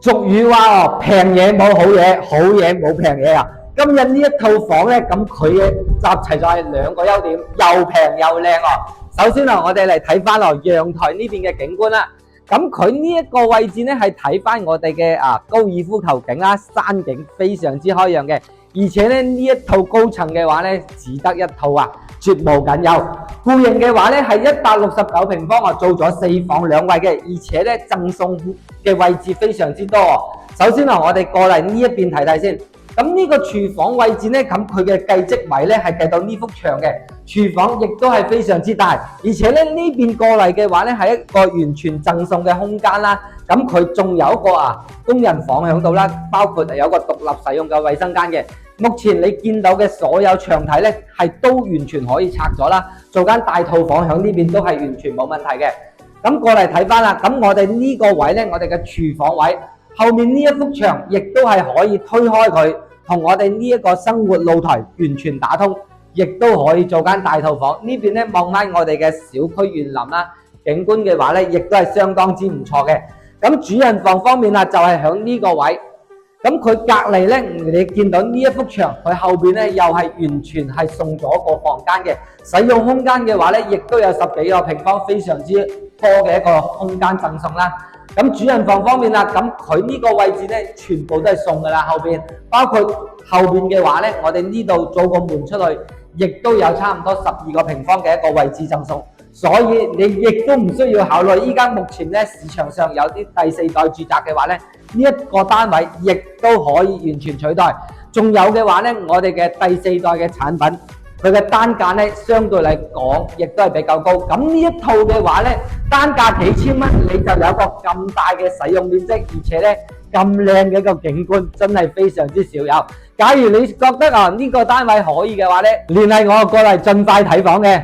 俗語話平嘢冇好嘢，好嘢冇平嘢啊！今日呢一套房咧，咁佢嘅集齊咗兩個優點，又平又靚哦。首先我哋嚟睇翻陽台呢邊嘅景觀啦。咁佢呢一個位置咧，係睇翻我哋嘅高爾夫球景啦，山景非常之開揚嘅。而且咧呢一套高層嘅話咧，只得一套啊，絕無僅有。戶型嘅話咧係169平方啊，做咗4房2衛嘅，而且咧贈送嘅位置非常之多。首先我哋過嚟呢一邊睇睇先。咁呢個廚房位置咧，咁佢嘅計積位咧係計到呢幅牆嘅，廚房亦都係非常之大，而且咧呢邊過嚟嘅話咧係一個完全贈送嘅空間啦。咁佢仲有一個工人房喺度啦，包括有個獨立使用嘅衛生間嘅。目前你見到嘅所有牆體咧係都完全可以拆咗啦，做間大套房喺呢邊都係完全冇問題嘅。咁過嚟睇翻啦，咁我哋呢個位咧，我哋嘅廚房位後面呢一幅牆亦都係可以推開佢，同我哋呢一個生活露台完全打通，亦都可以做間大套房。呢邊咧望翻我哋嘅小區園林啦，景觀嘅話咧亦都係相當之唔錯嘅。咁主人房方面就係喺呢個位。咁佢隔離咧，你見到呢一幅牆，佢後邊咧又係完全係送咗個房間嘅，使用空間嘅話咧，亦都有10幾個平方，非常之多嘅一個空間贈送啦。咁主人房方面啦，咁佢呢個位置咧，全部都係送噶啦，後邊包括後邊嘅話咧，我哋呢度做個門出去，亦都有差唔多12個平方嘅一個位置贈送。所以你亦都唔需要考慮，依家目前咧市場上有啲第4代住宅嘅話咧，呢一個單位亦都可以完全取代。仲有嘅話咧，我哋嘅第4代嘅產品，佢嘅單價咧相對嚟講亦都係比較高。咁呢一套嘅話咧，單價幾千蚊，你就有一個咁大嘅使用面積，而且咧咁靚嘅一個景觀，真係非常之少有。假如你覺得呢個單位可以嘅話咧，聯繫我過嚟盡快睇房嘅。